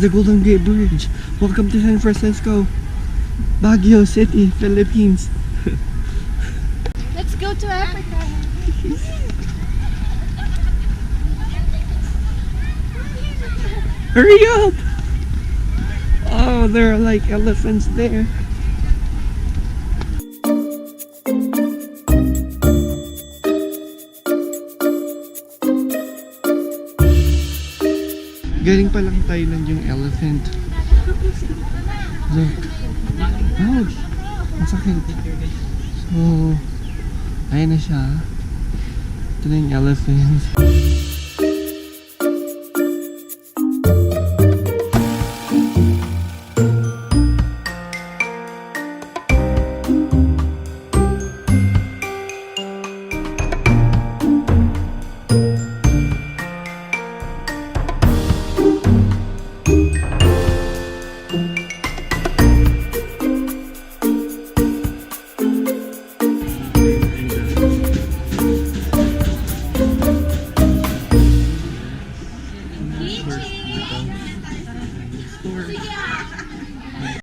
the Golden Gate Bridge. Welcome to San Francisco, Baguio City, Philippines. Let's go to Africa. Hurry up! Oh, there are like elephants there. Galing pa lang Thailand yung elephant. Look. Ouch! Ang sakit. So, ayun na siya. Ito na yung elephant.